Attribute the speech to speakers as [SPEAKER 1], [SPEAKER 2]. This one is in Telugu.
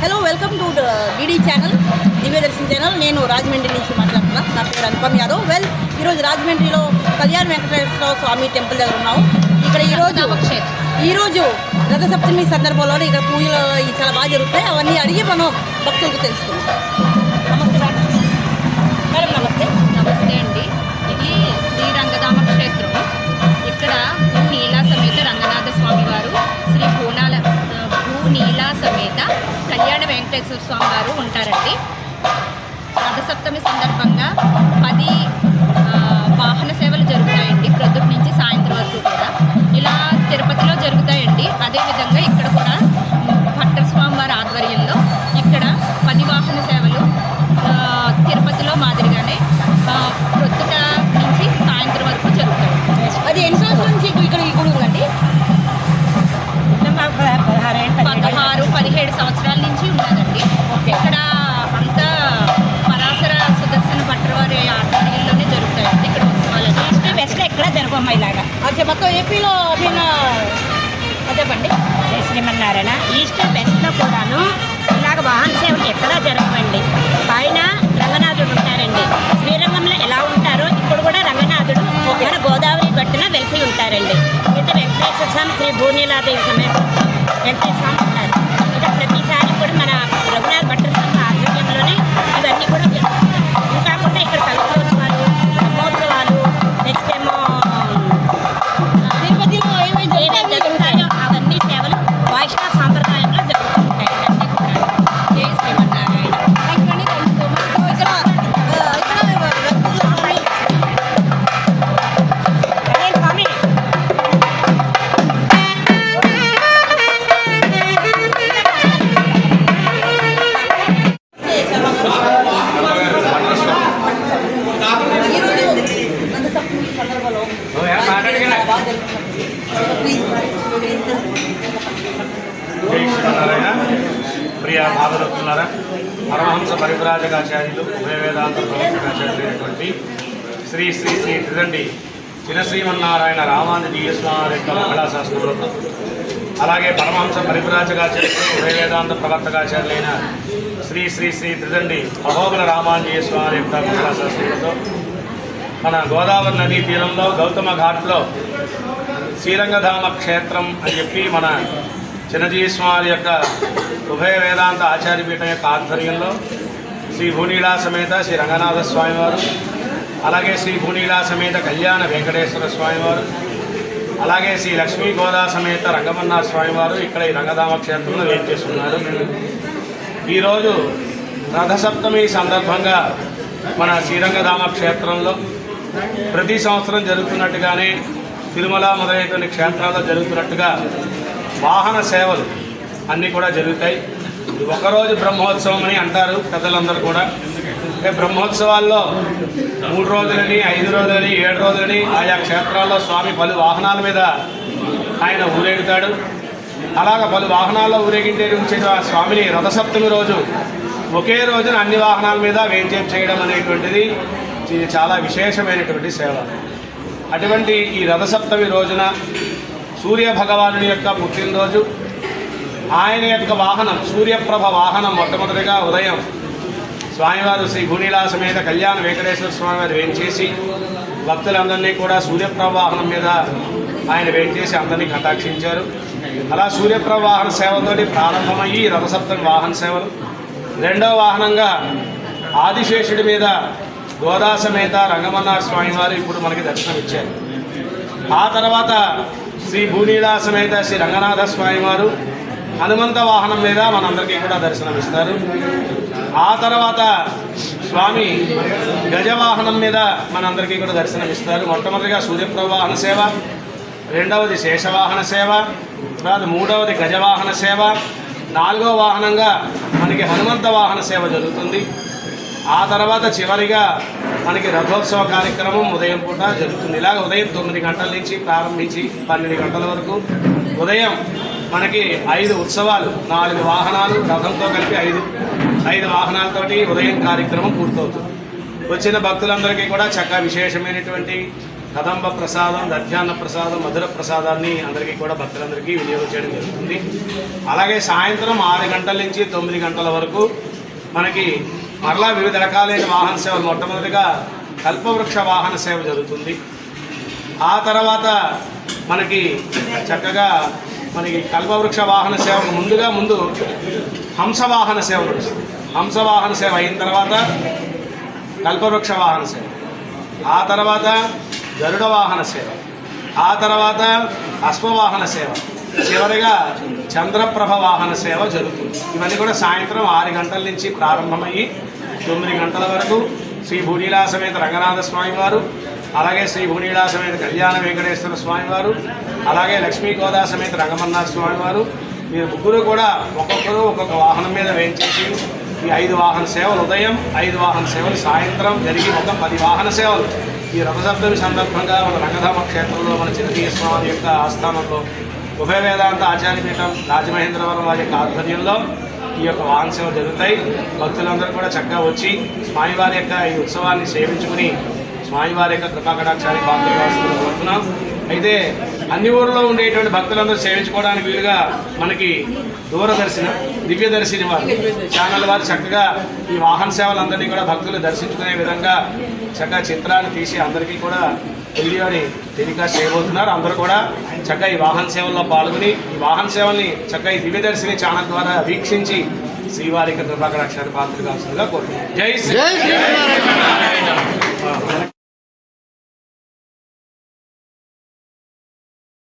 [SPEAKER 1] Hello, welcome to DD channel, Divya Darshan channel. నేను రాజమండ్రి నుంచి మాట్లాడుతున్నా. నా పేరు అనుపమ్ యాదవ్. ఈరోజు రాజమండ్రిలో కళ్యాణ వెంకటేశ్వర స్వామి టెంపుల్ దగ్గర ఉన్నాము. ఇక్కడ ఈరోజు రథసప్తమి సందర్భంలో ఇక్కడ పూజలు చాలా బాగా జరుగుతాయి. అవన్నీ అడిగి మనం భక్తులకు తెలుసుకున్నాం. నమస్తే మేడం. నమస్తే.
[SPEAKER 2] నమస్తే అండి. ఇది శ్రీరంగధామ క్షేత్రం. ఇక్కడ భూనీలా సమేత రంగనాథ స్వామి వారు, శ్రీ భూనీలా సమేత కళ్యాణ వెంకటేశ్వర స్వామి వారు ఉంటారండి. రథసప్తమి సందర్భంగా 10 వాహన సేవలు జరుగుతాయండి. ప్రొద్దుటి నుంచి సాయంత్రం వరకు కూడా ఇలా తిరుపతిలో జరుగుతాయండి. అదేవిధంగా ఇక్కడ కూడా భట్టర్ స్వామి వారి ఆధ్వర్యంలో ఇక్కడ 10 వాహన సేవలు తిరుపతిలో మాదిరిగానే ప్రొద్దుట నుంచి సాయంత్రం వరకు జరుగుతాయి.
[SPEAKER 1] అది ఎన్ని సంవత్సరాల నుంచి ఇక్కడ ఈ గుడి ఉందండి?
[SPEAKER 2] 16-17 సంవత్సరాల నుంచి ఉన్నదండి. ఇక్కడ అంతా పరాశర సుదర్శన భట్టర్ వారి ఆధ్వర్యంలోనే జరుగుతాయండి. ఇక్కడ ఉత్సవాలు
[SPEAKER 3] ఈస్ట్ వెస్ట్ ఎక్కడ జరగమ్మ ఇలాగా.
[SPEAKER 1] అదే మొత్తం ఏపీలో చెప్పండి.
[SPEAKER 3] శ్రీమన్నారాయణ ఈస్ట్ వెస్ట్లో కూడాను ఇలాగ వాహన సేవలు ఎక్కడా జరగవండి. పైన రంగనాథుడు ఉంటారండి. శ్రీరంగంలో ఎలా ఉంటారో ఇప్పుడు కూడా రంగనాథుడు మన గోదావరి గట్టున వెలిసి ఉంటారండి. అయితే వెంకటేశ్వర స్వామి శ్రీ భూనీలాదేవి సమేత వెంకటేశ్వర స్వామి ఉంటారు. ఇక ప్రతిసారి కూడా మన రఘునాథ్ భట్టర్ స్వామి ఆధ్వర్యంలోనే ఇవన్నీ కూడా జరుగుతాయి. ఇంకా కూడా ఇక్కడ కవితోత్సవాలు, బ్రహ్మోత్సవాలు, నెక్స్ట్ ఏమో
[SPEAKER 1] తిరుపతిలో ఏమైతే
[SPEAKER 3] జరుగుతాయో అవన్నీ సేవలు వైష్ణవ సాంప్రదాయంలో జరుగుతుంటాయి. అన్నీ కూడా జై శ్రీమన్నారాయణ.
[SPEAKER 4] ప్రియ భాగవతులారా, పరమహంస పరివ్రాజకాచార్యులు, ఉభయ వేదాంత ప్రవక్తకాచార్యులైనటువంటి శ్రీ శ్రీ శ్రీ త్రిదండి చినశ్రీమన్నారాయణ రామానుజీయ స్వామి యొక్క మంగళాశాస్త్రములతో, అలాగే పరమహంస పరివ్రాజకాచార్యులు, ఉభయ వేదాంత ప్రవర్తకాచార్యులైన శ్రీ శ్రీ శ్రీ త్రిదండి అహోబల రామానుజీయ స్వామి యొక్క మంగళాశాస్త్రములతో మన గోదావరి నదీ తీరంలో గౌతమ ఘాట్లో శ్రీరంగధామ క్షేత్రం అని చెప్పి మన చిన్నజీవి స్వామి యొక్క ఉభయ వేదాంత ఆచార్యపీఠం యొక్క ఆధ్వర్యంలో శ్రీ భూనీలా సమేత శ్రీ రంగనాథ స్వామివారు, అలాగే శ్రీ భూనీలా సమేత కళ్యాణ వెంకటేశ్వర స్వామివారు, అలాగే శ్రీ లక్ష్మీ గోదా సమేత రంగమన్నాథ స్వామివారు ఇక్కడ ఈ రంగధామ క్షేత్రంలో వేయించేస్తున్నారు. ఈరోజు రథసప్తమి సందర్భంగా మన శ్రీరంగధామ క్షేత్రంలో ప్రతి సంవత్సరం జరుగుతున్నట్టుగానే తిరుమల మొదలైనటువంటి క్షేత్రాల్లో జరుగుతున్నట్టుగా వాహన సేవలు అన్నీ కూడా జరుగుతాయి. ఒకరోజు బ్రహ్మోత్సవం అని అంటారు పెద్దలందరూ కూడా. బ్రహ్మోత్సవాల్లో 3 రోజులని, 5 రోజులని, 7 రోజులని ఆయా క్షేత్రాల్లో స్వామి పలు వాహనాల మీద ఆయన ఊరేగుతాడు. అలాగ పలు వాహనాల్లో ఊరేగించే ఆ స్వామిని రథసప్తమి రోజు ఒకే రోజున అన్ని వాహనాల మీద వేంచేపు చేయడం అనేటువంటిది ఇది చాలా విశేషమైనటువంటి సేవ. అటువంటి ఈ రథసప్తమి రోజున సూర్య భగవానుడి యొక్క పుట్టినరోజు. ఆయన యొక్క వాహనం సూర్యప్రభ వాహనం మొట్టమొదటిగా ఉదయం స్వామివారు శ్రీ భూనీలా సమేత కళ్యాణ వెంకటేశ్వర స్వామివారు వేయించేసి భక్తులందరినీ కూడా సూర్యప్రభ వాహనం మీద ఆయన వేయించేసి అందరినీ కటాక్షించారు. అలా సూర్యప్రభ వాహన సేవతోటి ప్రారంభమయ్యి రథసప్తమి వాహన సేవలు. రెండవ వాహనంగా ఆదిశేషుడి మీద గోదా సమేత రంగమన్నాథ స్వామివారు ఇప్పుడు మనకి దర్శనం ఇచ్చారు. ఆ తర్వాత శ్రీ భూనీలా సమేత శ్రీ రంగనాథ స్వామివారు హనుమంత వాహనం మీద మనందరికీ కూడా దర్శనమిస్తారు. ఆ తర్వాత స్వామి గజవాహనం మీద మనందరికీ కూడా దర్శనమిస్తారు. మొట్టమొదటిగా సూర్యప్రభ వాహన సేవ, రెండవది శేషవాహన సేవ, తర్వాత మూడవది గజవాహన సేవ, 4వ వాహనంగా మనకి హనుమంత వాహన సేవ జరుగుతుంది. ఆ తర్వాత చివరిగా మనకి రథోత్సవ కార్యక్రమం ఉదయం పూట జరుగుతుంది. ఇలాగ ఉదయం 9 గంటల నుంచి ప్రారంభించి 12 గంటల వరకు ఉదయం మనకి 5 ఉత్సవాలు, 4 వాహనాలు రథంతో కలిపి 5 వాహనాలతోటి ఉదయం కార్యక్రమం పూర్తవుతుంది. వచ్చిన భక్తులందరికీ కూడా చక్కగా విశేషమైనటువంటి కదంబ ప్రసాదం, దధ్యాన్న ప్రసాదం, మధుర ప్రసాదాన్ని అందరికీ కూడా భక్తులందరికీ వినియోగం చేయడం జరుగుతుంది. అలాగే సాయంత్రం 6 గంటల నుంచి 9 గంటల వరకు మనకి మరలా వివిధ రకాలైన వాహన సేవలు. మొట్టమొదటిగా కల్పవృక్ష వాహన సేవ జరుగుతుంది. ఆ తర్వాత మనకి చక్కగా కల్పవృక్ష వాహన సేవకు ముందు హంసవాహన సేవ నడుస్తుంది. హంసవాహన సేవ అయిన తర్వాత కల్పవృక్ష వాహన సేవ, ఆ తర్వాత గరుడ వాహన సేవ, ఆ తర్వాత అశ్వవాహన సేవ, చివరిగా చంద్రప్రభ వాహన సేవ జరుగుతుంది. ఇవన్నీ కూడా సాయంత్రం 6 గంటల నుంచి ప్రారంభమయ్యి 9 గంటల వరకు శ్రీ భూనీలా సమేత రంగనాథ స్వామివారు, అలాగే శ్రీ భూనీలా సమేత కళ్యాణ వెంకటేశ్వర స్వామివారు, అలాగే లక్ష్మీ గోదా సమేత రంగమన్నాథ స్వామివారు, మీరు ముగ్గురు కూడా ఒక్కొక్కరు ఒక్కొక్క వాహనం మీద వేయించేసి ఈ 5 వాహన సేవలు ఉదయం, 5 వాహన సేవలు సాయంత్రం జరిగి మొత్తం 10 వాహన సేవలు ఈ రథసప్తమి సందర్భంగా మన రంగధామ క్షేత్రంలో మన చిన్నతీయ స్వామి యొక్క ఆస్థానంలో ఉభయ వేదాంత ఆచార్యపీఠం రాజమహేంద్రవరం వారి యొక్క ఆధ్వర్యంలో ఈ యొక్క వాహన సేవలు జరుగుతాయి. భక్తులందరూ కూడా చక్కగా వచ్చి స్వామివారి యొక్క ఈ ఉత్సవాన్ని సేవించుకుని స్వామివారి యొక్క కృపాకటాక్షాన్ని పాత్రగా కోరుతున్నాం. అయితే అన్ని ఊర్లో ఉండేటువంటి భక్తులందరూ సేవించుకోవడానికి వీలుగా మనకి దూరదర్శన దివ్యదర్శిని వారు ఛానల్ వారు చక్కగా ఈ వాహన సేవలందరినీ కూడా భక్తులు దర్శించుకునే విధంగా చక్కగా చిత్రాన్ని తీసి అందరికీ కూడా వీడియోని టెలికాస్ట్ చేయబోతున్నారు. అందరూ కూడా చక్కగా ఈ వాహన సేవల్లో పాల్గొని ఈ వాహన సేవల్ని చక్కగా ఈ దివ్యదర్శిని ఛానల్ ద్వారా వీక్షించి శ్రీవారి యొక్క కృపాకటాక్షాన్ని పాత్రగా కోరుతున్నాం. జై శ్రీ